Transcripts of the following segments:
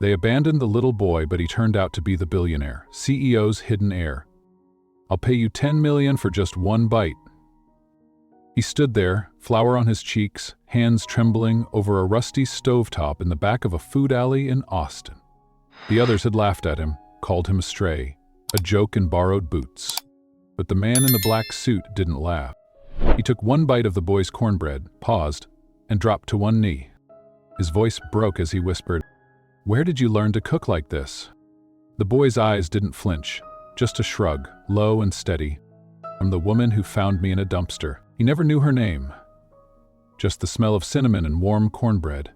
They abandoned the little boy, but he turned out to be the billionaire, CEO's hidden heir. "I'll pay you 10 million for just one bite." He stood there, flour on his cheeks, hands trembling, over a rusty stovetop in the back of a food alley in Austin. The others had laughed at him, called him a stray, a joke in borrowed boots. But the man in the black suit didn't laugh. He took one bite of the boy's cornbread, paused, and dropped to one knee. His voice broke as he whispered, "Where did you learn to cook like this?" The boy's eyes didn't flinch, just a shrug, low and steady. "From the woman who found me in a dumpster." He never knew her name. Just the smell of cinnamon and warm cornbread,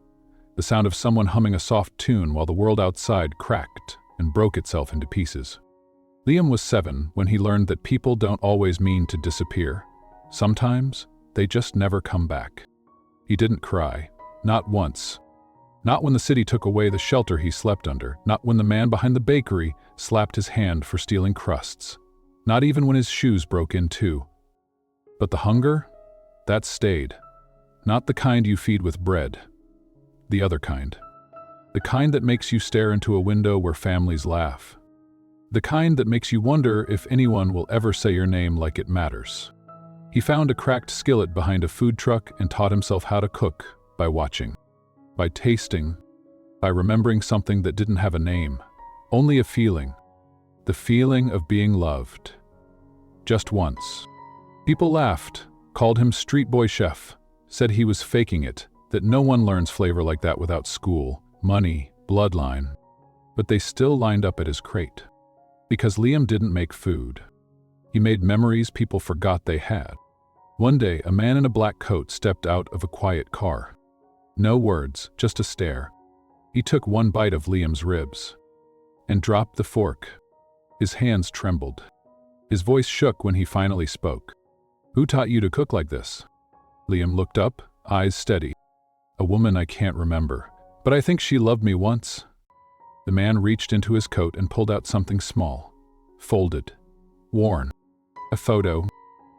the sound of someone humming a soft tune while the world outside cracked and broke itself into pieces. Liam was 7 when he learned that people don't always mean to disappear. Sometimes, they just never come back. He didn't cry, not once. Not when the city took away the shelter he slept under, not when the man behind the bakery slapped his hand for stealing crusts, not even when his shoes broke in two. But the hunger? That stayed. Not the kind you feed with bread. The other kind. The kind that makes you stare into a window where families laugh. The kind that makes you wonder if anyone will ever say your name like it matters. He found a cracked skillet behind a food truck and taught himself how to cook by watching, by tasting, by remembering something that didn't have a name, only a feeling. The feeling of being loved. Just once. People laughed, called him street boy chef, said he was faking it, that no one learns flavor like that without school, money, bloodline. But they still lined up at his crate. Because Liam didn't make food. He made memories people forgot they had. One day, a man in a black coat stepped out of a quiet car. No words, just a stare. He took one bite of Liam's ribs and dropped the fork. His hands trembled. His voice shook when he finally spoke. "Who taught you to cook like this?" Liam looked up, eyes steady. "A woman I can't remember, but I think she loved me once." The man reached into his coat and pulled out something small, folded, worn. A photo.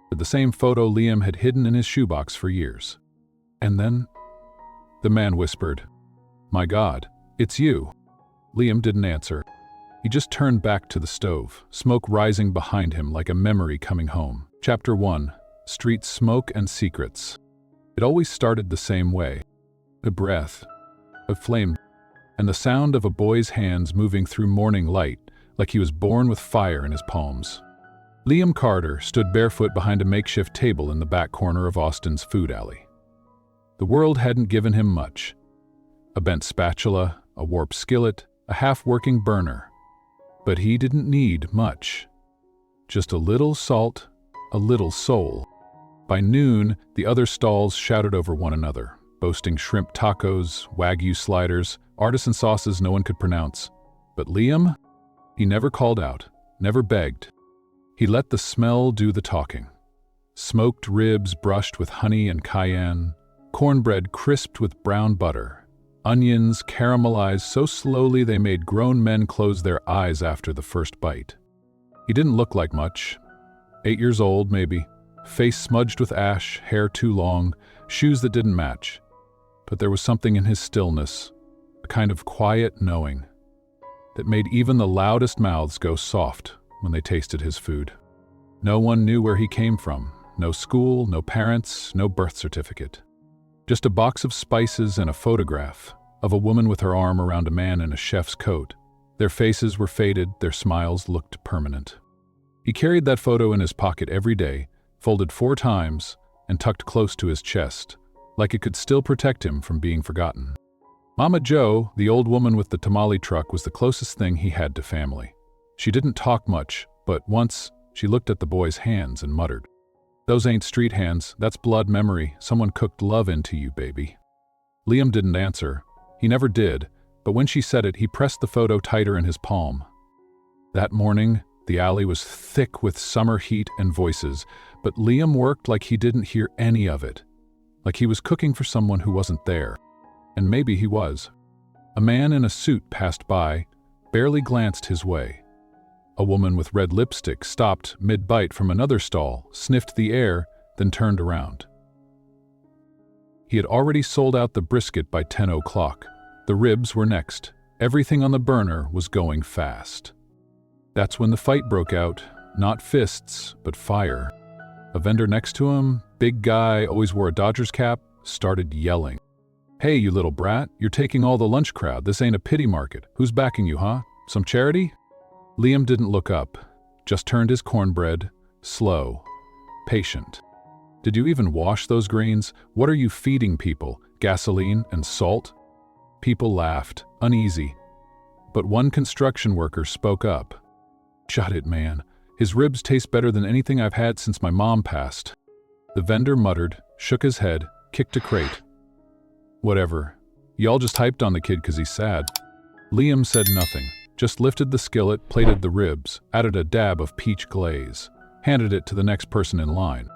The same photo Liam had hidden in his shoebox for years. And then, the man whispered, "My God, it's you." Liam didn't answer. He just turned back to the stove, smoke rising behind him like a memory coming home. Chapter 1. Street Smoke and Secrets. It always started the same way. A breath, a flame, and the sound of a boy's hands moving through morning light like he was born with fire in his palms. Liam Carter stood barefoot behind a makeshift table in the back corner of Austin's food alley. The world hadn't given him much. A bent spatula, a warped skillet, a half-working burner. But he didn't need much. Just a little salt, a little soul. By noon, the other stalls shouted over one another, boasting shrimp tacos, wagyu sliders, artisan sauces no one could pronounce. But Liam? He never called out, never begged. He let the smell do the talking. Smoked ribs brushed with honey and cayenne, cornbread crisped with brown butter, onions caramelized so slowly they made grown men close their eyes after the first bite. He didn't look like much. 8 years old, maybe. Face smudged with ash, hair too long, shoes that didn't match. But there was something in his stillness, a kind of quiet knowing, that made even the loudest mouths go soft when they tasted his food. No one knew where he came from. No school, no parents, no birth certificate. Just a box of spices and a photograph of a woman with her arm around a man in a chef's coat. Their faces were faded, their smiles looked permanent. He carried that photo in his pocket every day, folded 4 times, and tucked close to his chest, like it could still protect him from being forgotten. Mama Jo, the old woman with the tamale truck, was the closest thing he had to family. She didn't talk much, but once she looked at the boy's hands and muttered, "Those ain't street hands, that's blood memory. Someone cooked love into you, baby." Liam didn't answer. He never did, but when she said it, he pressed the photo tighter in his palm. That morning, the alley was thick with summer heat and voices, but Liam worked like he didn't hear any of it, like he was cooking for someone who wasn't there. And maybe he was. A man in a suit passed by, barely glanced his way. A woman with red lipstick stopped mid-bite from another stall, sniffed the air, then turned around. He had already sold out the brisket by 10 o'clock. The ribs were next, Everything on the burner was going fast. That's when the fight broke out. Not fists, but fire. A vendor next to him, big guy, always wore a Dodgers cap, started yelling. "Hey, you little brat, you're taking all the lunch crowd. This ain't a pity market. Who's backing you, huh? Some charity?" Liam didn't look up, just turned his cornbread, slow, patient. "Did you even wash those greens? What are you feeding people? Gasoline and salt?" People laughed, uneasy. But one construction worker spoke up. "Shut it, man. His ribs taste better than anything I've had since my mom passed." The vendor muttered, shook his head, kicked a crate. "Whatever. Y'all just hyped on the kid 'cause he's sad." Liam said nothing, just lifted the skillet, plated the ribs, added a dab of peach glaze, handed it to the next person in line.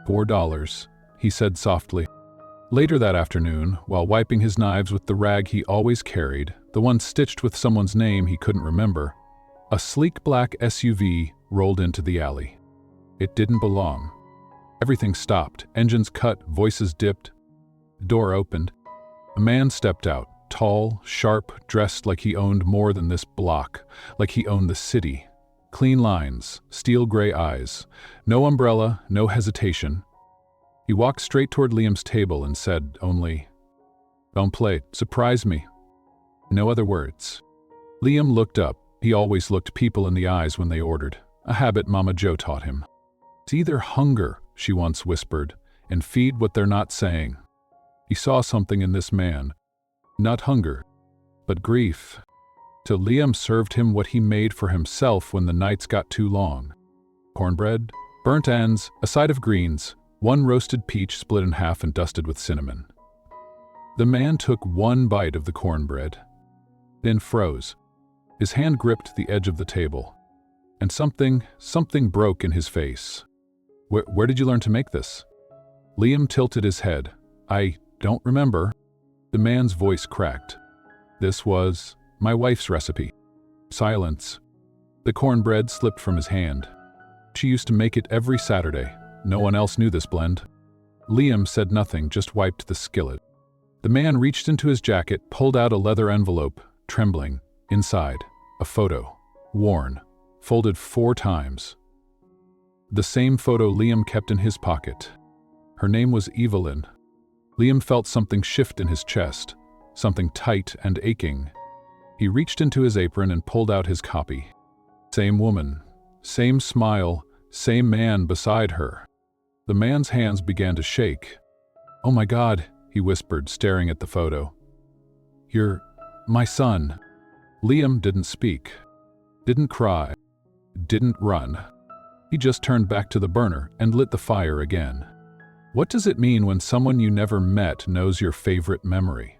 $4, he said softly. Later that afternoon, while wiping his knives with the rag he always carried, the one stitched with someone's name he couldn't remember, a sleek black SUV rolled into the alley. It didn't belong. Everything stopped, engines cut, voices dipped. The door opened. A man stepped out, tall, sharp, dressed like he owned more than this block, like he owned the city. Clean lines, steel gray eyes, no umbrella, no hesitation. He walked straight toward Liam's table and said only, "Don't play, surprise me." No other words. Liam looked up. He always looked people in the eyes when they ordered, a habit Mama Jo taught him. "It's either hunger," she once whispered, "and feed what they're not saying." He saw something in this man. Not hunger, but grief. Till Liam served him what he made for himself when the nights got too long. Cornbread, burnt ends, a side of greens, one roasted peach split in half and dusted with cinnamon. The man took one bite of the cornbread, then froze. His hand gripped the edge of the table, and something broke in his face. Where did you learn to make this?" Liam tilted his head. "I don't remember." The man's voice cracked. "This was my wife's recipe." Silence. The cornbread slipped from his hand. "She used to make it every Saturday. No one else knew this blend." Liam said nothing, just wiped the skillet. The man reached into his jacket, pulled out a leather envelope, trembling. Inside, a photo, worn, folded 4 times. The same photo Liam kept in his pocket. Her name was Evelyn. Liam felt something shift in his chest, something tight and aching. He reached into his apron and pulled out his copy. Same woman, same smile, same man beside her. The man's hands began to shake. "Oh my God," he whispered, staring at the photo. "You're my son." Liam didn't speak, didn't cry, didn't run. He just turned back to the burner and lit the fire again. What does it mean when someone you never met knows your favorite memory?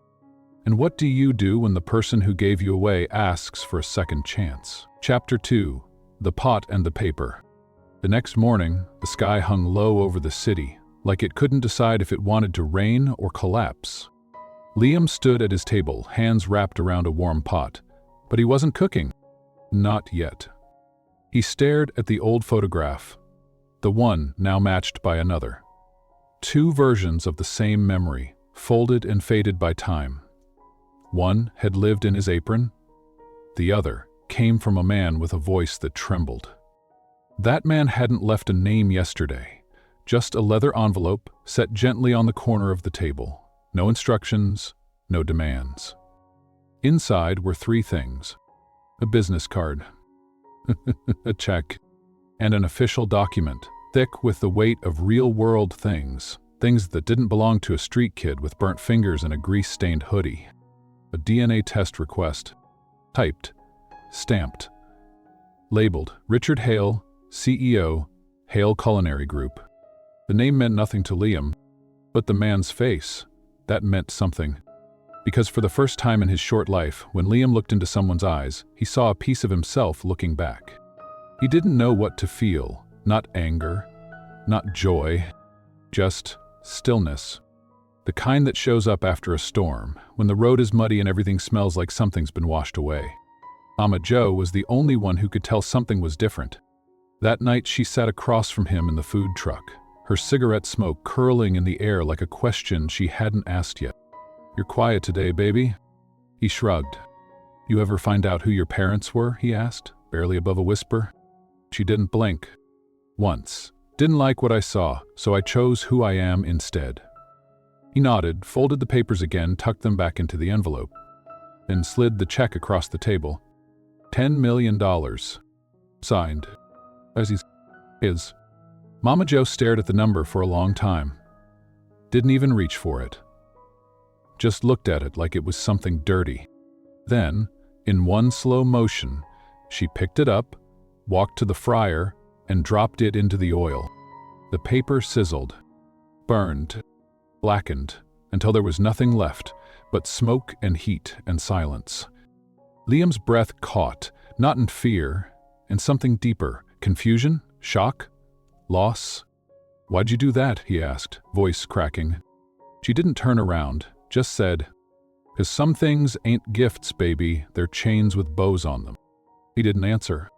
And what do you do when the person who gave you away asks for a second chance? Chapter 2. The Pot and the Paper. The next morning, the sky hung low over the city, like it couldn't decide if it wanted to rain or collapse. Liam stood at his table, hands wrapped around a warm pot. But he wasn't cooking. Not yet. He stared at the old photograph, the one now matched by another. 2 versions of the same memory, folded and faded by time. One had lived in his apron. The other came from a man with a voice that trembled. That man hadn't left a name yesterday, just a leather envelope set gently on the corner of the table. No instructions, no demands. Inside were 3 things: a business card, a check, and an official document, thick with the weight of real-world things that didn't belong to a street kid with burnt fingers and a grease-stained hoodie. A DNA test request, typed, stamped, labeled Richard Heir, CEO, Heir Culinary Group. The name meant nothing to Liam, but the man's face, that meant something. Because for the first time in his short life, when Liam looked into someone's eyes, he saw a piece of himself looking back. He didn't know what to feel, not anger, not joy, just stillness. The kind that shows up after a storm, when the road is muddy and everything smells like something's been washed away. Mama Jo was the only one who could tell something was different. That night she sat across from him in the food truck, her cigarette smoke curling in the air like a question she hadn't asked yet. "You're quiet today, baby." He shrugged. You ever find out who your parents were? He asked, barely above a whisper. She didn't blink. Once. Didn't like what I saw, so I chose who I am instead. He nodded, folded the papers again, tucked them back into the envelope, then slid the check across the table. $10 million. Signed. As his. Mama Joe stared at the number for a long time. Didn't even reach for it. Just looked at it like it was something dirty. Then, in one slow motion, she picked it up, walked to the fryer, and dropped it into the oil. The paper sizzled, burned, blackened, until there was nothing left but smoke and heat and silence. Liam's breath caught, not in fear, in something deeper. Confusion? Shock? Loss? Why'd you do that? He asked, voice cracking. She didn't turn around, just said, "'Cause some things ain't gifts, baby, they're chains with bows on them." He didn't answer.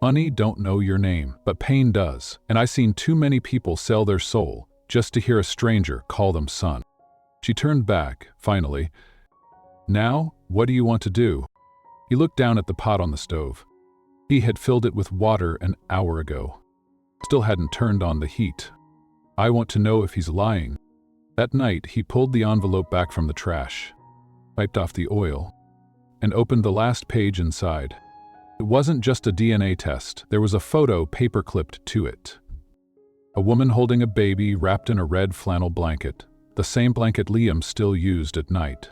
Money don't know your name, but pain does, and I seen too many people sell their soul just to hear a stranger call them son. She turned back, finally. "Now, what do you want to do?" He looked down at the pot on the stove. He had filled it with water an hour ago. Still hadn't turned on the heat. "I want to know if he's lying." That night, he pulled the envelope back from the trash, wiped off the oil, and opened the last page inside. It wasn't just a DNA test. There was a photo paper-clipped to it. A woman holding a baby wrapped in a red flannel blanket, the same blanket Liam still used at night.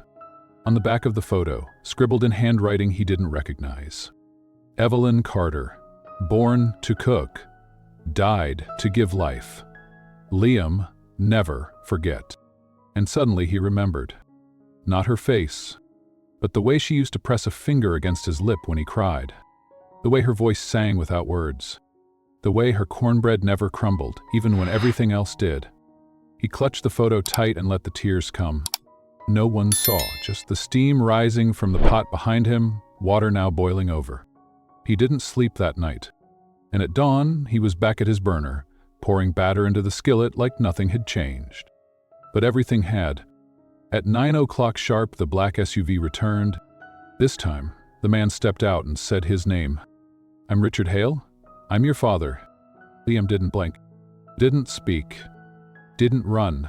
On the back of the photo, scribbled in handwriting he didn't recognize, Evelyn Carter, born to cook, died to give life. Liam, never forget. And suddenly he remembered. Not her face, but the way she used to press a finger against his lip when he cried. The way her voice sang without words. The way her cornbread never crumbled, even when everything else did. He clutched the photo tight and let the tears come. No one saw, just the steam rising from the pot behind him, water now boiling over. He didn't sleep that night, and at dawn he was back at his burner, pouring batter into the skillet like nothing had changed. But everything had. At 9 o'clock sharp, the black SUV returned. This time, the man stepped out and said his name. "I'm Richard Hale. I'm your father." Liam didn't blink, didn't speak, didn't run,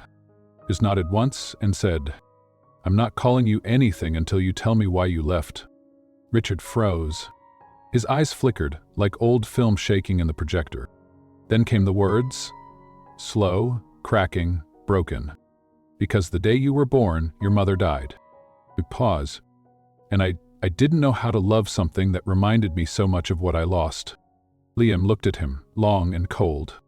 just nodded once and said, "I'm not calling you anything until you tell me why you left." Richard froze. His eyes flickered, like old film shaking in the projector. Then came the words, slow, cracking, broken. "Because the day you were born, your mother died." We pause, and I didn't know how to love something that reminded me so much of what I lost. Liam looked at him, long and cold.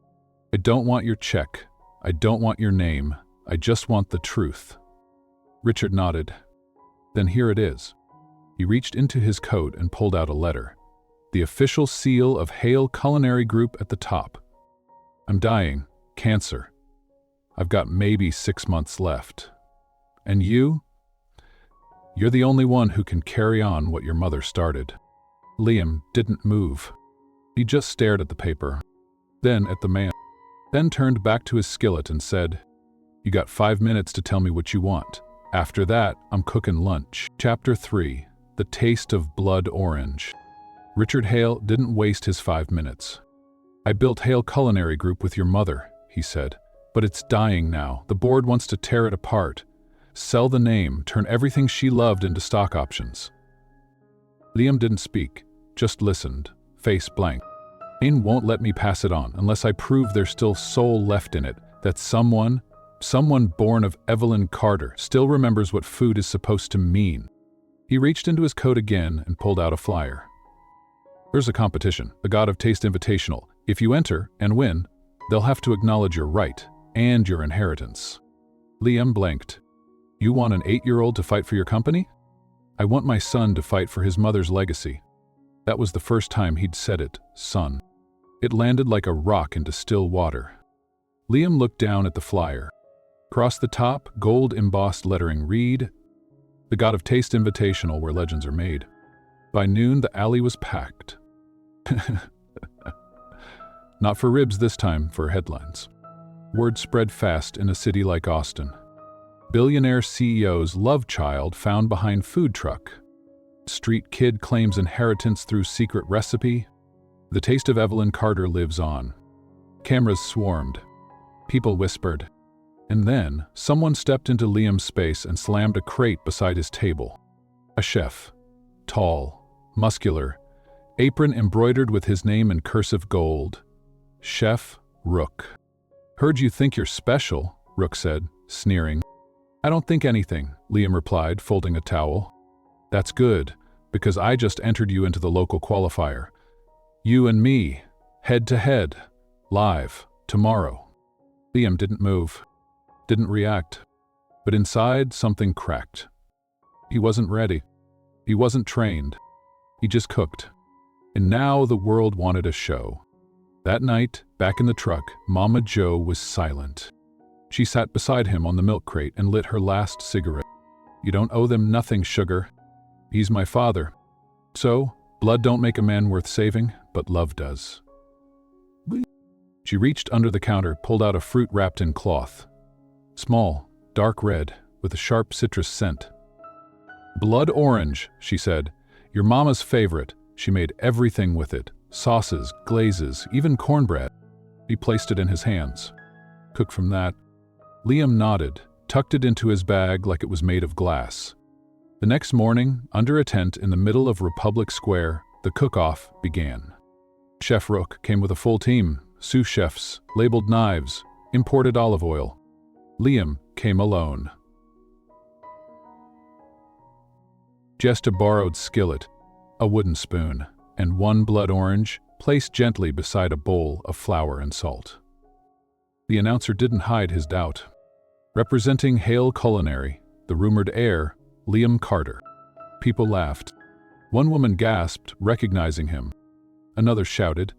"I don't want your check. I don't want your name. I just want the truth." Richard nodded. "Then here it is." He reached into his coat and pulled out a letter. The official seal of Heir Culinary Group at the top. "I'm dying. Cancer. I've got maybe 6 months left. And you're the only one who can carry on what your mother started." Liam didn't move. He just stared at the paper, then at the man, then turned back to his skillet and said, "You got 5 minutes to tell me what you want. After that, I'm cooking lunch." Chapter 3. The Taste of Blood Orange. Richard Hale didn't waste his 5 minutes. "I built Heir Culinary Group with your mother," he said, "but it's dying now. The board wants to tear it apart. Sell the name, turn everything she loved into stock options." Liam didn't speak, just listened, face blank. "Ain won't let me pass it on unless I prove there's still soul left in it, that someone born of Evelyn Carter still remembers what food is supposed to mean." He reached into his coat again and pulled out a flyer. "There's a competition, the God of Taste Invitational. If you enter and win, they'll have to acknowledge your right and your inheritance." Liam blinked. "You want an 8-year-old to fight for your company?" "I want my son to fight for his mother's legacy." That was the first time he'd said it, son. It landed like a rock into still water. Liam looked down at the flyer. Across the top, gold-embossed lettering read, "The God of Taste Invitational, where legends are made." By noon, the alley was packed. Not for ribs this time, for headlines. Word spread fast in a city like Austin. Billionaire CEO's love child found behind food truck. Street kid claims inheritance through secret recipe. The taste of Evelyn Carter lives on. Cameras swarmed. People whispered. And then, someone stepped into Liam's space and slammed a crate beside his table. A chef. Tall, muscular, apron embroidered with his name in cursive gold. Chef Rook. "Heard you think you're special," Rook said, sneering. "I don't think anything," Liam replied, folding a towel. "That's good, because I just entered you into the local qualifier. You and me, head to head, live, tomorrow." Liam didn't move, didn't react, but inside something cracked. He wasn't ready. He wasn't trained. He just cooked. And now the world wanted a show. That night, back in the truck, Mama Jo was silent. She sat beside him on the milk crate and lit her last cigarette. "You don't owe them nothing, sugar. He's my father. So, blood don't make a man worth saving, but love does." She reached under the counter, pulled out a fruit wrapped in cloth. Small, dark red, with a sharp citrus scent. "Blood orange," she said. "Your mama's favorite. She made everything with it. Sauces, glazes, even cornbread." He placed it in his hands. "Cook from that." Liam nodded, tucked it into his bag like it was made of glass. The next morning, under a tent in the middle of Republic Square, the cook-off began. Chef Rook came with a full team, sous chefs, labeled knives, imported olive oil. Liam came alone. Just a borrowed skillet, a wooden spoon, and one blood orange placed gently beside a bowl of flour and salt. The announcer didn't hide his doubt. Representing Heir Culinary, the rumored heir, Liam Carter. People laughed. One woman gasped, recognizing him. Another shouted,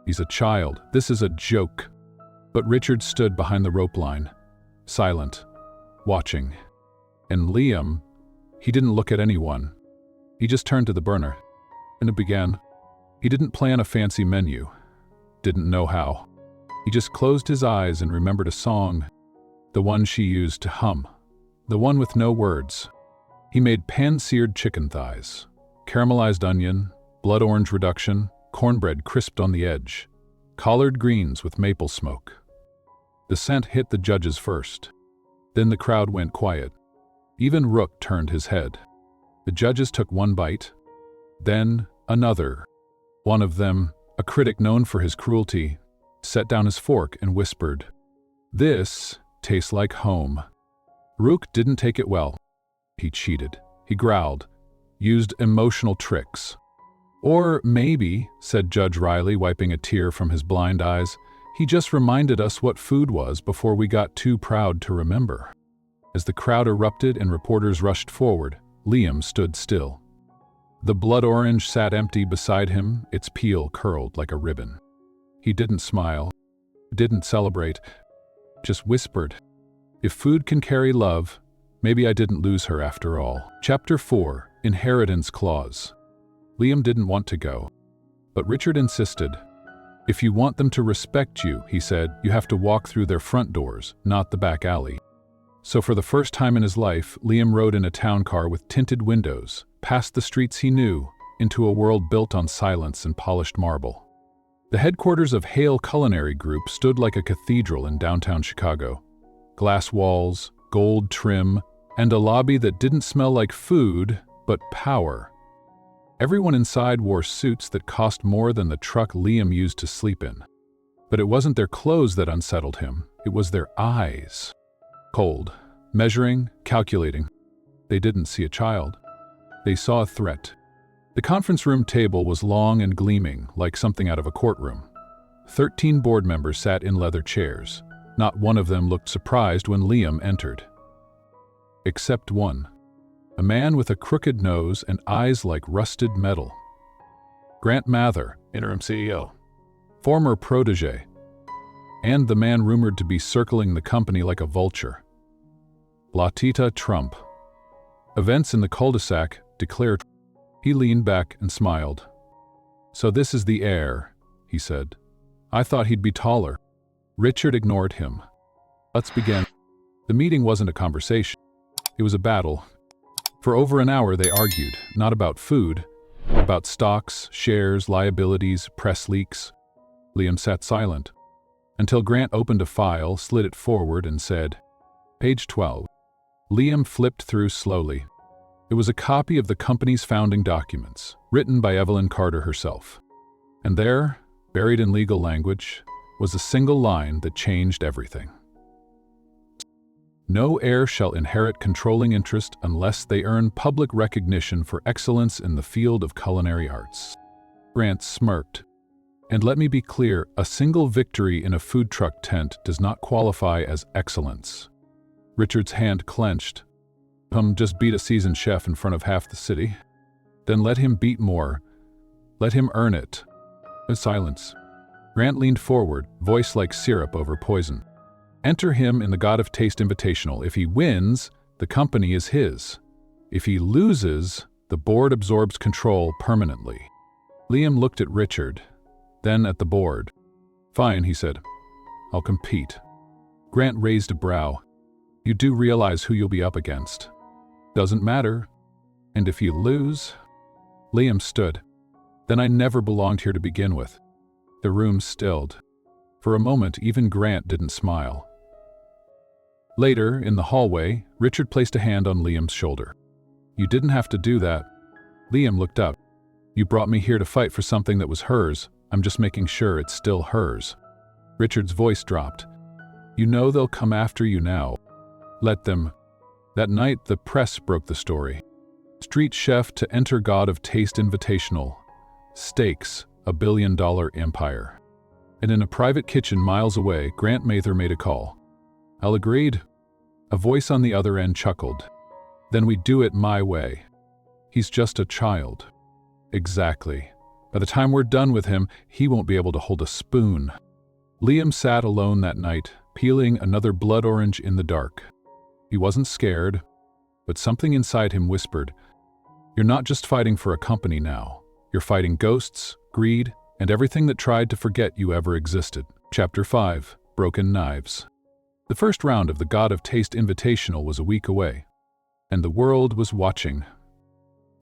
"He's a child. This is a joke." But Richard stood behind the rope line, silent, watching. And Liam, he didn't look at anyone. He just turned to the burner. And it began. He didn't plan a fancy menu. Didn't know how. He just closed his eyes and remembered a song. The one she used to hum. The one with no words. He made pan-seared chicken thighs, caramelized onion, blood orange reduction, cornbread crisped on the edge, collard greens with maple smoke. The scent hit the judges first. Then the crowd went quiet. Even Rook turned his head. The judges took one bite, then another. One of them, a critic known for his cruelty, set down his fork and whispered, "This tastes like home." Rook didn't take it well. He cheated. He growled, used emotional tricks. "Or maybe," said Judge Riley, wiping a tear from his blind eyes, "he just reminded us what food was before we got too proud to remember." As the crowd erupted and reporters rushed forward, Liam stood still. The blood orange sat empty beside him, its peel curled like a ribbon. He didn't smile, didn't celebrate, just whispered, "If food can carry love, maybe I didn't lose her after all." Chapter 4, Inheritance Clause. Liam didn't want to go, but Richard insisted. "If you want them to respect you," he said, "you have to walk through their front doors, not the back alley." So for the first time in his life, Liam rode in a town car with tinted windows, past the streets he knew, into a world built on silence and polished marble. The headquarters of Heir Culinary Group stood like a cathedral in downtown Chicago. Glass walls, gold trim, and a lobby that didn't smell like food, but power. Everyone inside wore suits that cost more than the truck Liam used to sleep in. But it wasn't their clothes that unsettled him, it was their eyes. Cold, measuring, calculating. They didn't see a child. They saw a threat. The conference room table was long and gleaming, like something out of a courtroom. 13 board members sat in leather chairs. Not one of them looked surprised when Liam entered. Except one. A man with a crooked nose and eyes like rusted metal. Grant Mather, interim CEO. Former protege. And the man rumored to be circling the company like a vulture. Latita Trump. Events in the cul-de-sac declared. He leaned back and smiled. "So this is the heir," he said. "I thought he'd be taller." Richard ignored him. "Let's begin." The meeting wasn't a conversation. It was a battle. For over an hour they argued, not about food, about stocks, shares, liabilities, press leaks. Liam sat silent, until Grant opened a file, slid it forward, and said, "Page 12. Liam flipped through slowly. It was a copy of the company's founding documents, written by Evelyn Carter herself. And there, buried in legal language, was a single line that changed everything. No heir shall inherit controlling interest unless they earn public recognition for excellence in the field of culinary arts." Grant smirked. "And let me be clear, a single victory in a food truck tent does not qualify as excellence." Richard's hand clenched. Just beat a seasoned chef in front of half the city. Then let him beat more. Let him earn it. A silence. Grant leaned forward, voice like syrup over poison. "Enter him in the God of Taste Invitational. If he wins, the company is his. If he loses, the board absorbs control permanently." Liam looked at Richard, then at the board. "Fine," he said. "I'll compete." Grant raised a brow. "You do realize who you'll be up against." "Doesn't matter. And if you lose..." Liam stood. "Then I never belonged here to begin with." The room stilled. For a moment, even Grant didn't smile. Later, in the hallway, Richard placed a hand on Liam's shoulder. "You didn't have to do that." Liam looked up. "You brought me here to fight for something that was hers. I'm just making sure it's still hers." Richard's voice dropped. "You know they'll come after you now. Let them." That night, the press broke the story. Street chef to enter God of Taste Invitational. Stakes, $1 billion empire. And in a private kitchen miles away, Grant Mather made a call. "I'll agreed." A voice on the other end chuckled. "Then we do it my way. He's just a child." "Exactly. By the time we're done with him, he won't be able to hold a spoon." Liam sat alone that night, peeling another blood orange in the dark. He wasn't scared, but something inside him whispered, "You're not just fighting for a company now. You're fighting ghosts, greed, and everything that tried to forget you ever existed." Chapter 5. Broken Knives. The first round of the God of Taste Invitational was a week away, and the world was watching.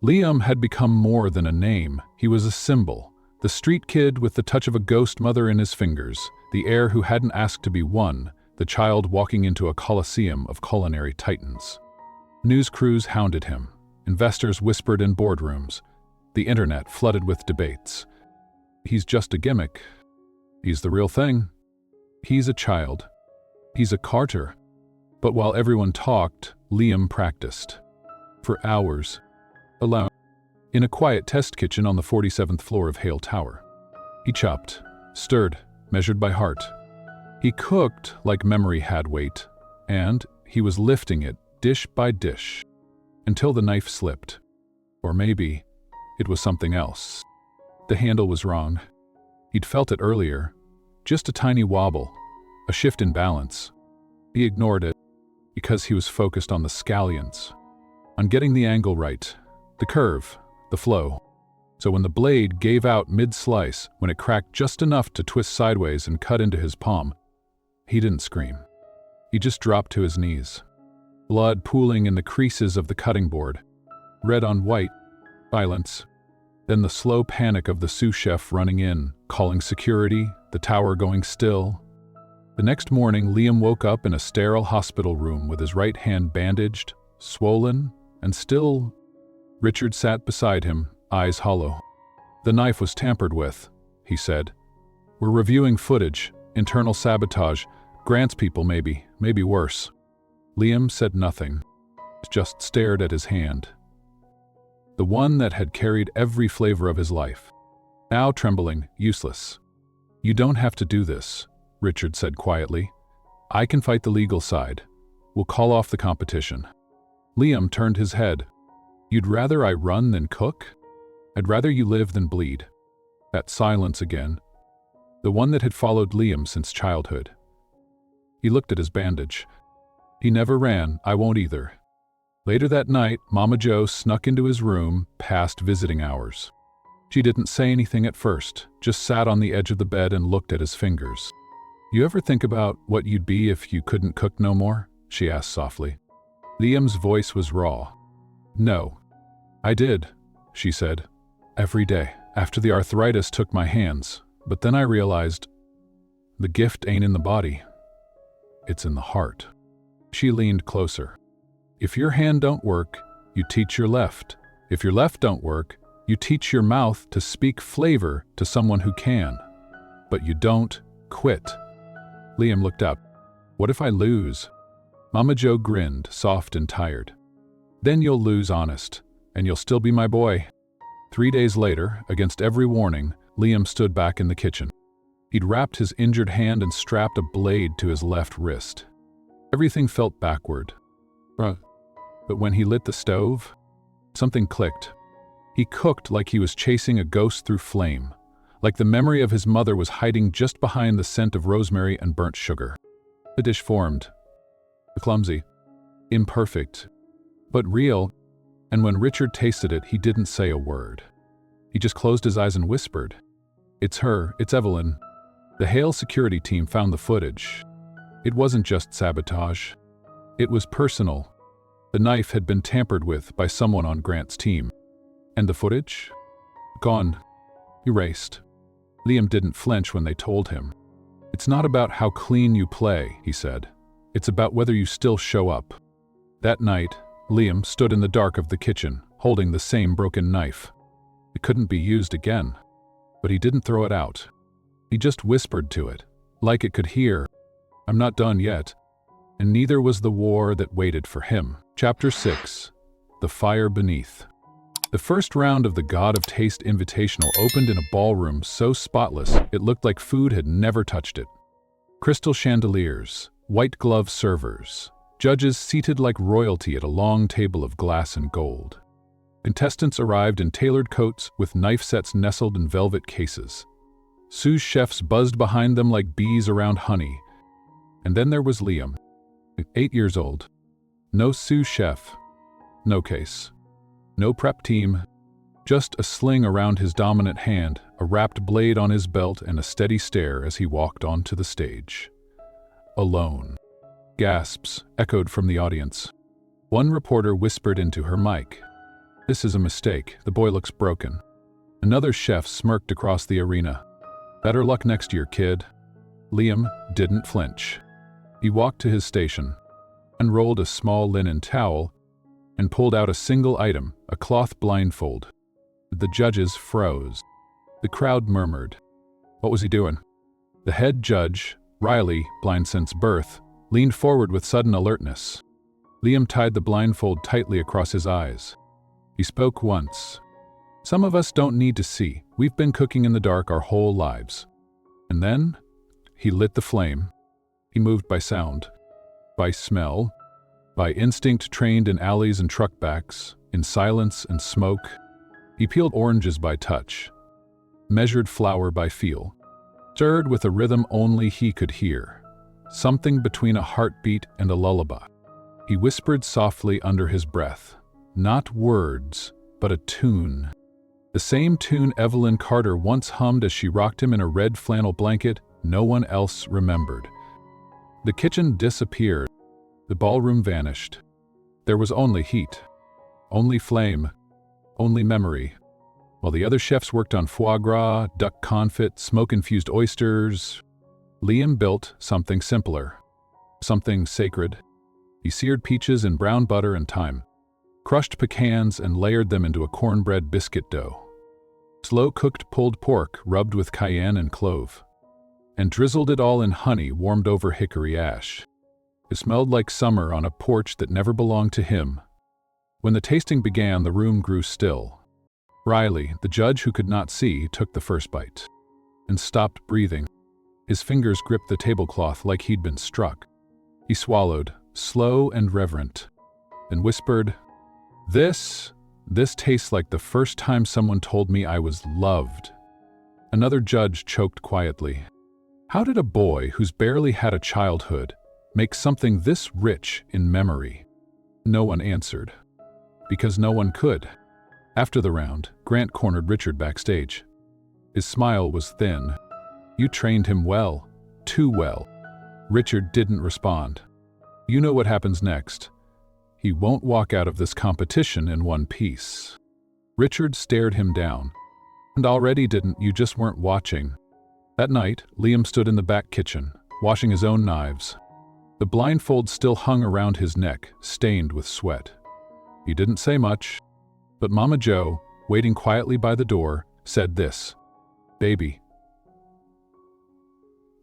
Liam had become more than a name. He was a symbol. The street kid with the touch of a ghost mother in his fingers, the heir who hadn't asked to be won, the child walking into a coliseum of culinary titans. News crews hounded him. Investors whispered in boardrooms. The internet flooded with debates. He's just a gimmick. He's the real thing. He's a child. He's a Carter. But while everyone talked, Liam practiced. For hours. Alone. In a quiet test kitchen on the 47th floor of Hale Tower. He chopped, stirred, measured by heart. He cooked like memory had weight, and he was lifting it dish by dish, until the knife slipped. Or maybe it was something else. The handle was wrong. He'd felt it earlier. Just a tiny wobble, a shift in balance. He ignored it, because he was focused on the scallions, on getting the angle right, the curve, the flow. So when the blade gave out mid-slice, when it cracked just enough to twist sideways and cut into his palm, he didn't scream. He just dropped to his knees. Blood pooling in the creases of the cutting board. Red on white. Silence. Then the slow panic of the sous chef running in, calling security, the tower going still. The next morning, Liam woke up in a sterile hospital room with his right hand bandaged, swollen, and still. Richard sat beside him, eyes hollow. "The knife was tampered with," he said. "We're reviewing footage, internal sabotage, Grant's people maybe worse." Liam said nothing, just stared at his hand. The one that had carried every flavor of his life. Now trembling, useless. "You don't have to do this," Richard said quietly. "I can fight the legal side. We'll call off the competition." Liam turned his head. "You'd rather I run than cook? I'd rather you live than bleed." That silence again. The one that had followed Liam since childhood. He looked at his bandage. "He never ran, I won't either." Later that night, Mama Jo snuck into his room past visiting hours. She didn't say anything at first, just sat on the edge of the bed and looked at his fingers. "You ever think about what you'd be if you couldn't cook no more?" she asked softly. Liam's voice was raw. No. I did, she said. Every day, after the arthritis took my hands. But then I realized, the gift ain't in the body. It's in the heart. She leaned closer. If your hand don't work, you teach your left. If your left don't work, you teach your mouth to speak flavor to someone who can. But you don't quit. Liam looked up. What if I lose? Mama Jo grinned, soft and tired. Then you'll lose honest, and you'll still be my boy. 3 days later, against every warning, Liam stood back in the kitchen. He'd wrapped his injured hand and strapped a blade to his left wrist. Everything felt backward. But when he lit the stove, something clicked. He cooked like he was chasing a ghost through flame, like the memory of his mother was hiding just behind the scent of rosemary and burnt sugar. The dish formed. Clumsy, imperfect, but real, and when Richard tasted it, he didn't say a word. He just closed his eyes and whispered, "It's her, it's Evelyn." The Heir security team found the footage. It wasn't just sabotage. It was personal. The knife had been tampered with by someone on Grant's team. And the footage? Gone. Erased. Liam didn't flinch when they told him. It's not about how clean you play, he said. It's about whether you still show up. That night, Liam stood in the dark of the kitchen, holding the same broken knife. It couldn't be used again. But he didn't throw it out. He just whispered to it, like it could hear, "I'm not done yet." And neither was the war that waited for him. Chapter 6. The Fire Beneath. The first round of the God of Taste Invitational opened in a ballroom so spotless it looked like food had never touched it. Crystal chandeliers, white-glove servers, judges seated like royalty at a long table of glass and gold. Contestants arrived in tailored coats with knife sets nestled in velvet cases. Sous chefs buzzed behind them like bees around honey. And then there was Liam, 8 years old. No sous chef, no case. No prep team, just a sling around his dominant hand, a wrapped blade on his belt, and a steady stare as he walked onto the stage. Alone. Gasps echoed from the audience. One reporter whispered into her mic, "This is a mistake, the boy looks broken." Another chef smirked across the arena. "Better luck next year, kid." Liam didn't flinch. He walked to his station, unrolled a small linen towel, and pulled out a single item, a cloth blindfold. The judges froze. The crowd murmured. What was he doing? The head judge, Riley, blind since birth, leaned forward with sudden alertness. Liam tied the blindfold tightly across his eyes. He spoke once. "Some of us don't need to see. We've been cooking in the dark our whole lives." And then, he lit the flame. He moved by sound, by smell, by instinct trained in alleys and truck backs, in silence and smoke. He peeled oranges by touch, measured flour by feel, stirred with a rhythm only he could hear, something between a heartbeat and a lullaby. He whispered softly under his breath, not words, but a tune. The same tune Evelyn Carter once hummed as she rocked him in a red flannel blanket no one else remembered. The kitchen disappeared. The ballroom vanished. There was only heat, only flame, only memory. While the other chefs worked on foie gras, duck confit, smoke-infused oysters, Liam built something simpler, something sacred. He seared peaches in brown butter and thyme, crushed pecans and layered them into a cornbread biscuit dough. Slow-cooked pulled pork rubbed with cayenne and clove, and drizzled it all in honey warmed over hickory ash. It smelled like summer on a porch that never belonged to him. When the tasting began, the room grew still. Riley, the judge who could not see, took the first bite and stopped breathing. His fingers gripped the tablecloth like he'd been struck. He swallowed, slow and reverent, and whispered, This tastes like the first time someone told me I was loved." Another judge choked quietly. How did a boy who's barely had a childhood make something this rich in memory? No one answered, because no one could. After the round, Grant cornered Richard backstage. His smile was thin. "You trained him well, too well." Richard didn't respond. "You know what happens next. He won't walk out of this competition in one piece. Richard stared him down. And already didn't, you just weren't watching. That night, Liam stood in the back kitchen, washing his own knives. The blindfold still hung around his neck, stained with sweat. He didn't say much, but Mama Jo, waiting quietly by the door, said this, "Baby,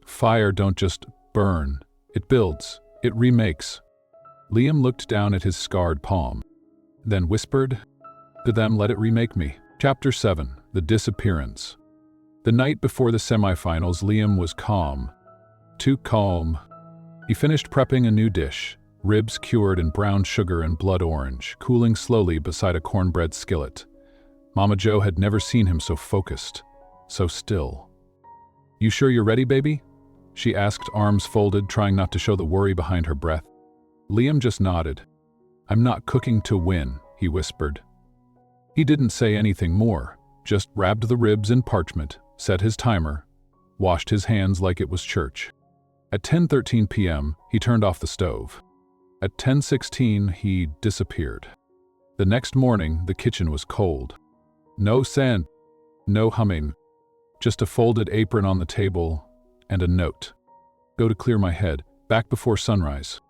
fire don't just burn, it builds, it remakes." Liam looked down at his scarred palm, then whispered, "To them let it remake me." Chapter 7. The Disappearance. The night before the semifinals, Liam was calm. Too calm. He finished prepping a new dish, ribs cured in brown sugar and blood orange, cooling slowly beside a cornbread skillet. Mama Jo had never seen him so focused, so still. "You sure you're ready, baby?" she asked, arms folded, trying not to show the worry behind her breath. Liam just nodded. "I'm not cooking to win," he whispered. He didn't say anything more, just wrapped the ribs in parchment, set his timer, washed his hands like it was church. At 10:13 p.m., he turned off the stove. At 10:16, he disappeared. The next morning, the kitchen was cold. No scent, no humming, just a folded apron on the table and a note. "Go to clear my head, back before sunrise."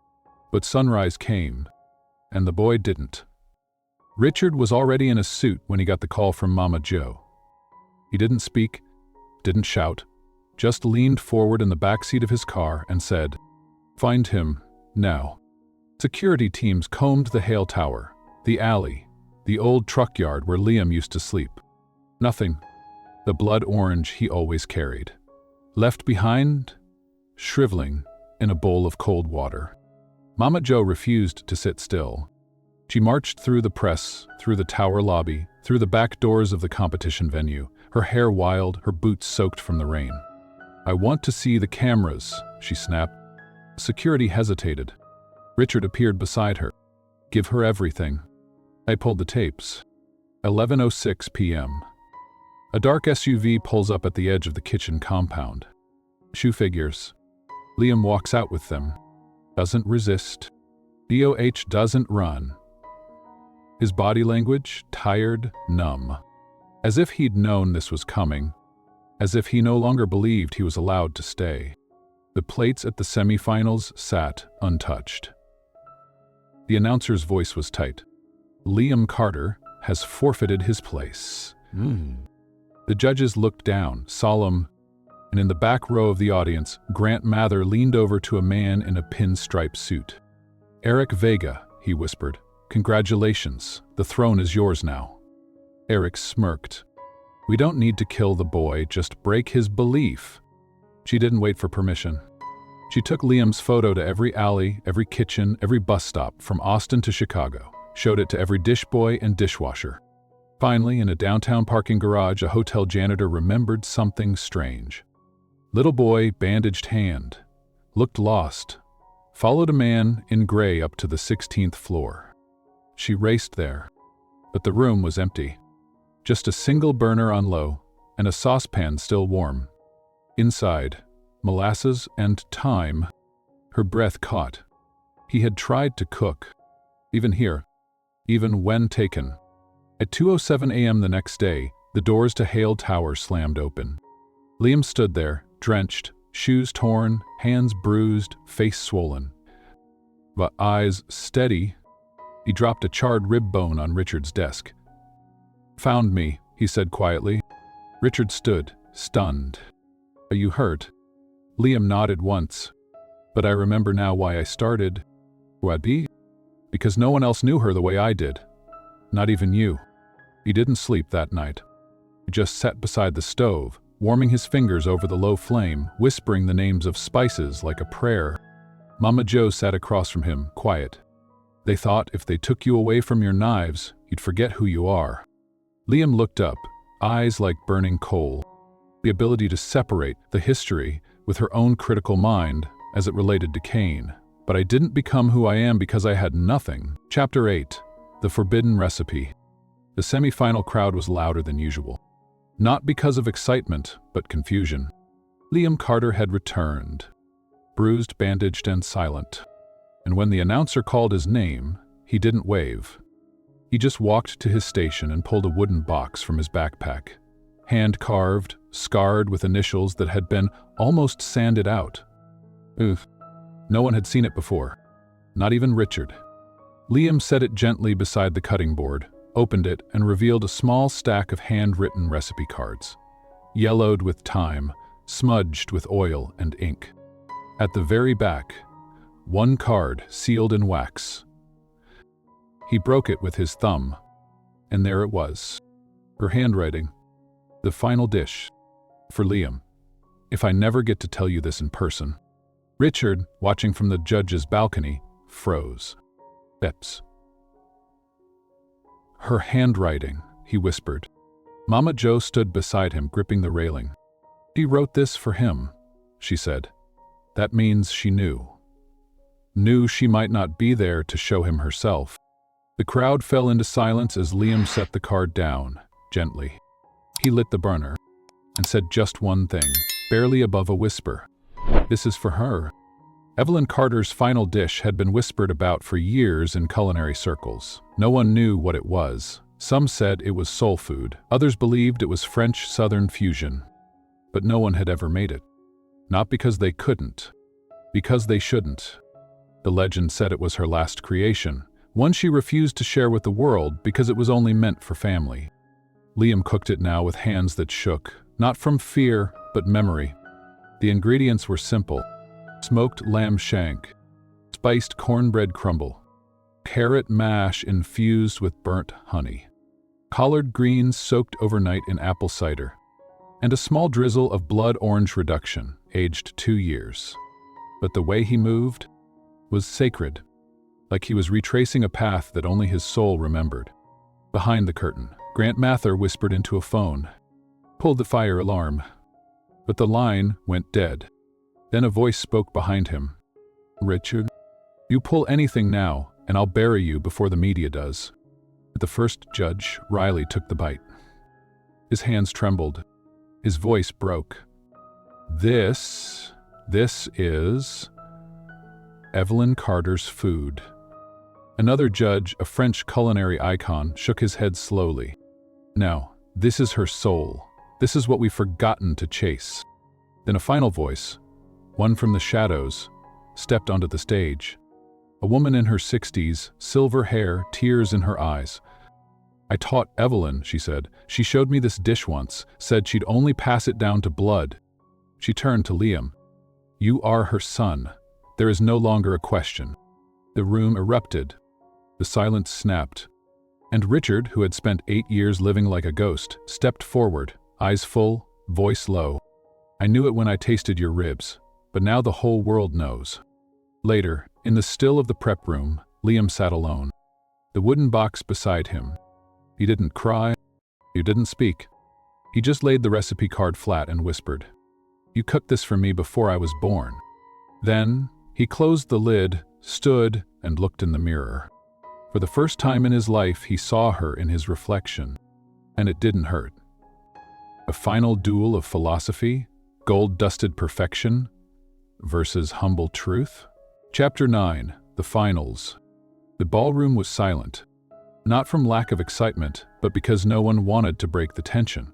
But sunrise came, and the boy didn't. Richard was already in a suit when he got the call from Mama Jo. He didn't speak, didn't shout, just leaned forward in the back seat of his car and said, "Find him, now." Security teams combed the Heir Tower, the alley, the old truck yard where Liam used to sleep. Nothing. The blood orange he always carried. Left behind, shriveling in a bowl of cold water. Mama Jo refused to sit still. She marched through the press, through the tower lobby, through the back doors of the competition venue, her hair wild, her boots soaked from the rain. "I want to see the cameras," she snapped. Security hesitated. Richard appeared beside her. "Give her everything." I pulled the tapes. 11:06 p.m. A dark SUV pulls up at the edge of the kitchen compound. Shoe figures. Liam walks out with them. Doesn't resist. DOH doesn't run. His body language, tired, numb. As if he'd known this was coming. As if he no longer believed he was allowed to stay. The plates at the semifinals sat untouched. The announcer's voice was tight. "Liam Carter has forfeited his place." The judges looked down, solemn, and in the back row of the audience, Grant Mather leaned over to a man in a pinstripe suit. "Eric Vega," he whispered. "Congratulations, the throne is yours now." Eric smirked. "We don't need to kill the boy, just break his belief." She didn't wait for permission. She took Liam's photo to every alley, every kitchen, every bus stop, from Austin to Chicago, showed it to every dish boy and dishwasher. Finally, in a downtown parking garage, a hotel janitor remembered something strange. Little boy, bandaged hand, looked lost, followed a man in gray up to the 16th floor. She raced there, but the room was empty. Just a single burner on low, and a saucepan still warm. Inside, molasses and thyme. Her breath caught. He had tried to cook, even here, even when taken. At 2:07 a.m. the next day, the doors to Heir Tower slammed open. Liam stood there, drenched, shoes torn, hands bruised, face swollen. But eyes steady. He dropped a charred rib bone on Richard's desk. "Found me," he said quietly. Richard stood, stunned. "Are you hurt?" Liam nodded once. "But I remember now why I started." "Why'd be?" "Because no one else knew her the way I did. Not even you." He didn't sleep that night. He just sat beside the stove, warming his fingers over the low flame, whispering the names of spices like a prayer. Mama Jo sat across from him, quiet. "They thought if they took you away from your knives, you'd forget who you are." Liam looked up, eyes like burning coal. The ability to separate the history with her own critical mind as it related to Cain. "But I didn't become who I am because I had nothing." Chapter 8. The Forbidden Recipe. The semi-final crowd was louder than usual. Not because of excitement, but confusion. Liam Carter had returned, bruised, bandaged, and silent. And when the announcer called his name, He didn't wave. He just walked to his station and pulled a wooden box from his backpack. Hand-carved, scarred with initials that had been almost sanded out. Ugh. No one had seen it before. Not even Richard. Liam set it gently beside the cutting board, opened it, and revealed a small stack of handwritten recipe cards. Yellowed with time, smudged with oil and ink. At the very back, one card sealed in wax. He broke it with his thumb, and there it was. Her handwriting. The final dish. For Liam. If I never get to tell you this in person. Richard, watching from the judge's balcony, froze. Eps. Her handwriting, he whispered. Mama Jo stood beside him, gripping the railing. She wrote this for him, she said. That means she knew. Knew she might not be there to show him herself. The crowd fell into silence as Liam set the card down, gently. He lit the burner and said just one thing, barely above a whisper. This is for her. Evelyn Carter's final dish had been whispered about for years in culinary circles. No one knew what it was. Some said it was soul food. Others believed it was French-Southern fusion. But no one had ever made it. Not because they couldn't. Because they shouldn't. The legend said it was her last creation, one she refused to share with the world because it was only meant for family. Liam cooked it now with hands that shook, not from fear, but memory. The ingredients were simple. Smoked lamb shank, spiced cornbread crumble, carrot mash infused with burnt honey, collard greens soaked overnight in apple cider, and a small drizzle of blood orange reduction, aged 2 years. But the way he moved was sacred, like he was retracing a path that only his soul remembered. Behind the curtain, Grant Mather whispered into a phone, pulled the fire alarm, but the line went dead. Then a voice spoke behind him. Richard, you pull anything now, and I'll bury you before the media does. The first judge, Riley, took the bite. His hands trembled. His voice broke. This is Evelyn Carter's food. Another judge, a French culinary icon, shook his head slowly. No, this is her soul. This is what we've forgotten to chase. Then a final voice, one from the shadows, stepped onto the stage. A woman in her 60s, silver hair, tears in her eyes. I taught Evelyn, she said. She showed me this dish once, said she'd only pass it down to blood. She turned to Liam. You are her son. There is no longer a question. The room erupted. The silence snapped. And Richard, who had spent 8 years living like a ghost, stepped forward, eyes full, voice low. I knew it when I tasted your ribs, but now the whole world knows. Later, in the still of the prep room, Liam sat alone. The wooden box beside him. He didn't cry. He didn't speak. He just laid the recipe card flat and whispered, You cooked this for me before I was born. Then, he closed the lid, stood, and looked in the mirror. For the first time in his life, he saw her in his reflection, and it didn't hurt. A final duel of philosophy, gold-dusted perfection, versus humble truth? Chapter 9, The Finals. The ballroom was silent, not from lack of excitement, but because no one wanted to break the tension.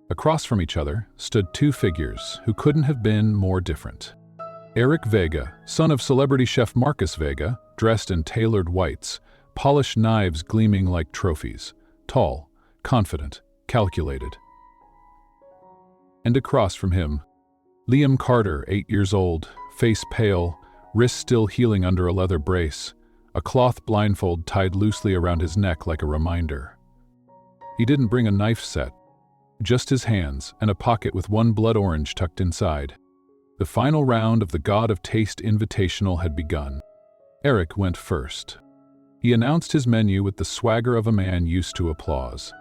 Across from each other stood 2 figures who couldn't have been more different. Eric Vega, son of celebrity chef Marcus Vega, dressed in tailored whites, polished knives gleaming like trophies, tall, confident, calculated. And across from him, Liam Carter, 8 years old, face pale, wrist still healing under a leather brace, a cloth blindfold tied loosely around his neck like a reminder. He didn't bring a knife set, just his hands and a pocket with 1 blood orange tucked inside. The final round of the God of Taste Invitational had begun. Eric went first. He announced his menu with the swagger of a man used to applause.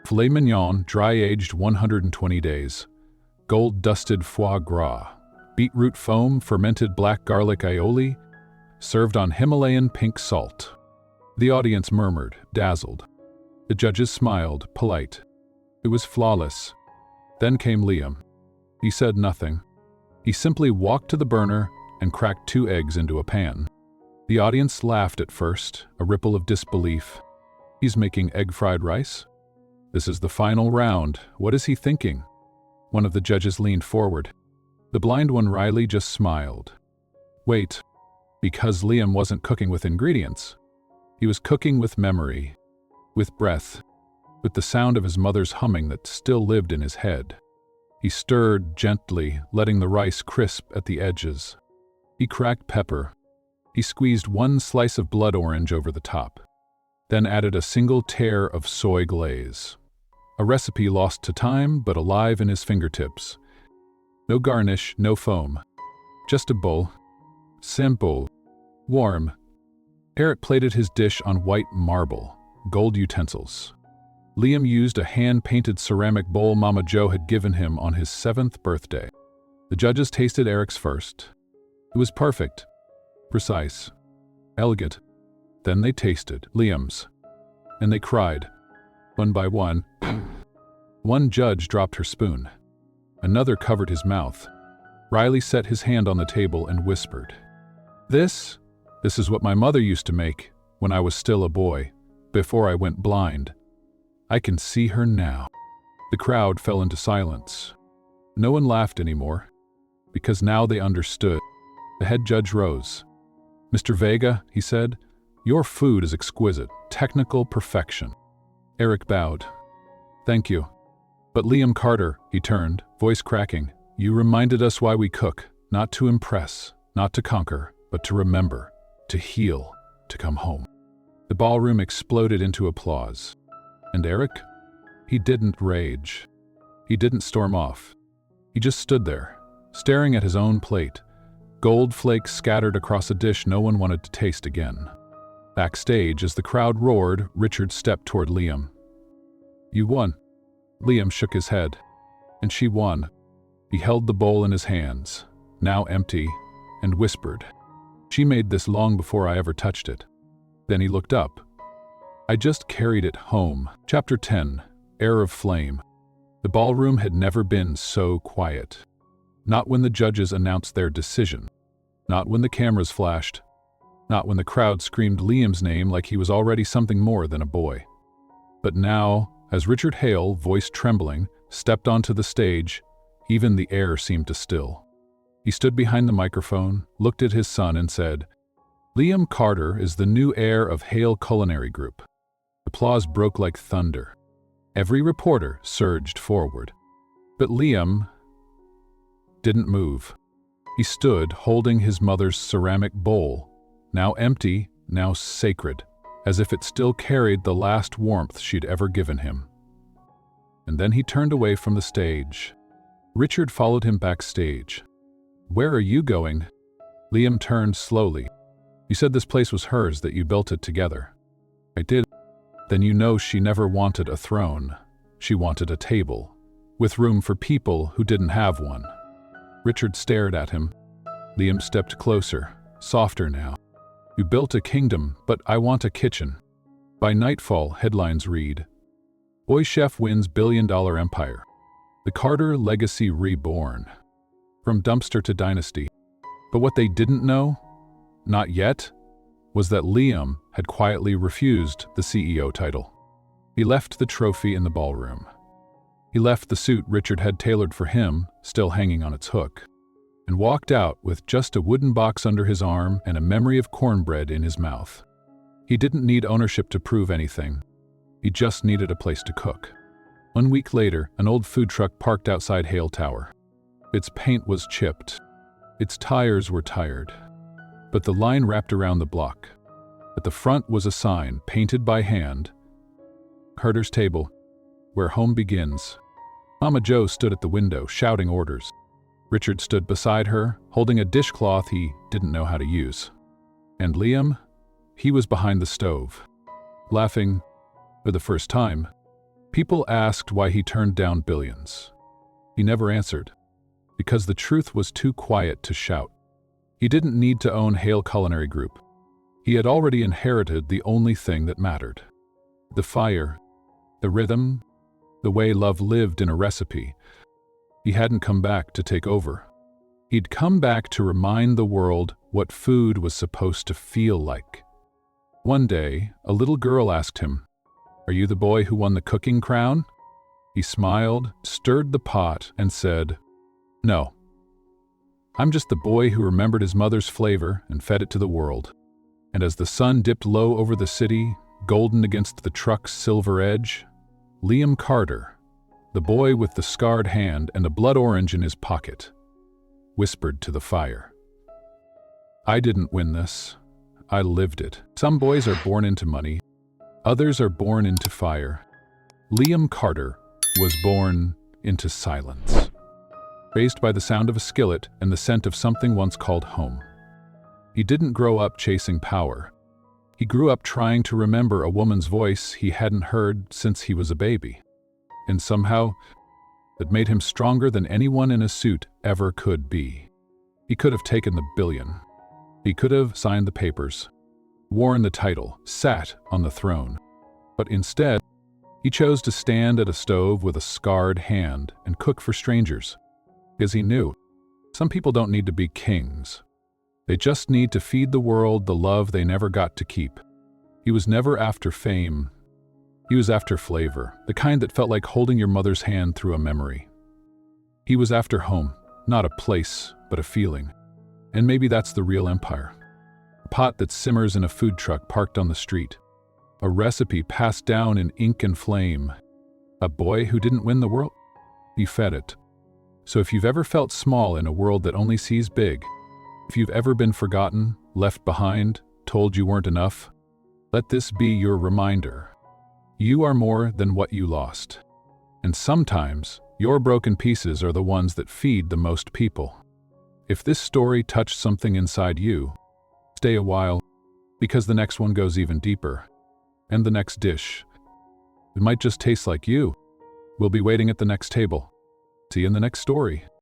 Filet mignon, dry-aged 120 days. Gold-dusted foie gras. Beetroot foam, fermented black garlic aioli, served on Himalayan pink salt. The audience murmured, dazzled. The judges smiled, polite. It was flawless. Then came Liam. He said nothing. He simply walked to the burner and cracked 2 eggs into a pan. The audience laughed at first, a ripple of disbelief. He's making egg fried rice? This is the final round. What is he thinking? One of the judges leaned forward. The blind one, Riley, just smiled. Wait, because Liam wasn't cooking with ingredients. He was cooking with memory, with breath, with the sound of his mother's humming that still lived in his head. He stirred gently, letting the rice crisp at the edges. He cracked pepper. He squeezed one slice of blood orange over the top, then added a single tear of soy glaze. A recipe lost to time, but alive in his fingertips. No garnish, no foam. Just a bowl. Simple. Warm. Heir plated his dish on white marble, gold utensils. Liam used a hand-painted ceramic bowl Mama Jo had given him on his 7th birthday. The judges tasted Eric's first. It was perfect, precise, elegant. Then they tasted Liam's, and they cried, one by one. One judge dropped her spoon. Another covered his mouth. Riley set his hand on the table and whispered, This is what my mother used to make when I was still a boy, before I went blind. I can see her now." The crowd fell into silence. No one laughed anymore, because now they understood. The head judge rose. "Mr. Vega," he said, "your food is exquisite, technical perfection." Eric bowed. "Thank you." "But Liam Carter," he turned, voice cracking, "you reminded us why we cook, not to impress, not to conquer, but to remember, to heal, to come home." The ballroom exploded into applause. And Eric? He didn't rage. He didn't storm off. He just stood there, staring at his own plate, gold flakes scattered across a dish no one wanted to taste again. Backstage, as the crowd roared, Richard stepped toward Liam. "You won." Liam shook his head. "And she won." He held the bowl in his hands, now empty, and whispered, "She made this long before I ever touched it." Then he looked up. "I just carried it home." Chapter 10, Heir of Flame. The ballroom had never been so quiet. Not when the judges announced their decision. Not when the cameras flashed. Not when the crowd screamed Liam's name like he was already something more than a boy. But now, as Richard Hale, voice trembling, stepped onto the stage, even the air seemed to still. He stood behind the microphone, looked at his son, and said, "Liam Carter is the new heir of Hale Culinary Group." Applause broke like thunder. Every reporter surged forward. But Liam didn't move. He stood holding his mother's ceramic bowl, now empty, now sacred, as if it still carried the last warmth she'd ever given him. And then he turned away from the stage. Richard followed him backstage. "Where are you going?" Liam turned slowly. "You said this place was hers, that you built it together." "I did." "Then you know she never wanted a throne. She wanted a table, with room for people who didn't have one." Richard stared at him. Liam stepped closer, softer now. "You built a kingdom, but I want a kitchen." By nightfall, headlines read, "Boy Chef Wins Billion-Dollar Empire. The Carter Legacy Reborn. From Dumpster to Dynasty." But what they didn't know, not yet, was that Liam had quietly refused the CEO title. He left the trophy in the ballroom. He left the suit Richard had tailored for him, still hanging on its hook, and walked out with just a wooden box under his arm and a memory of cornbread in his mouth. He didn't need ownership to prove anything. He just needed a place to cook. 1 week later, an old food truck parked outside Hale Tower. Its paint was chipped. Its tires were tired. But the line wrapped around the block. At the front was a sign, painted by hand, "Carter's Table, where home begins." Mama Jo stood at the window, shouting orders. Richard stood beside her, holding a dishcloth he didn't know how to use. And Liam? He was behind the stove, laughing for the first time. People asked why he turned down billions. He never answered, because the truth was too quiet to shout. He didn't need to own Hale Culinary Group. He had already inherited the only thing that mattered. The fire, the rhythm, the way love lived in a recipe. He hadn't come back to take over. He'd come back to remind the world what food was supposed to feel like. One day, a little girl asked him, "Are you the boy who won the cooking crown?" He smiled, stirred the pot, and said, "No. I'm just the boy who remembered his mother's flavor and fed it to the world." And as the sun dipped low over the city, golden against the truck's silver edge, Liam Carter, the boy with the scarred hand and a blood orange in his pocket, whispered to the fire, "I didn't win this. I lived it. Some boys are born into money. Others are born into fire. Liam Carter was born into silence, raised by the sound of a skillet and the scent of something once called home. He didn't grow up chasing power. He grew up trying to remember a woman's voice he hadn't heard since he was a baby. And somehow, that made him stronger than anyone in a suit ever could be. He could have taken the billion. He could have signed the papers, worn the title, sat on the throne. But instead, he chose to stand at a stove with a scarred hand and cook for strangers. Because he knew, some people don't need to be kings. They just need to feed the world the love they never got to keep. He was never after fame. He was after flavor, the kind that felt like holding your mother's hand through a memory. He was after home, not a place, but a feeling. And maybe that's the real empire. A pot that simmers in a food truck parked on the street. A recipe passed down in ink and flame. A boy who didn't win the world? He fed it. So if you've ever felt small in a world that only sees big, if you've ever been forgotten, left behind, told you weren't enough, let this be your reminder. You are more than what you lost. And sometimes, your broken pieces are the ones that feed the most people. If this story touched something inside you, stay a while, because the next one goes even deeper. And the next dish, it might just taste like you. We'll be waiting at the next table. See you in the next story.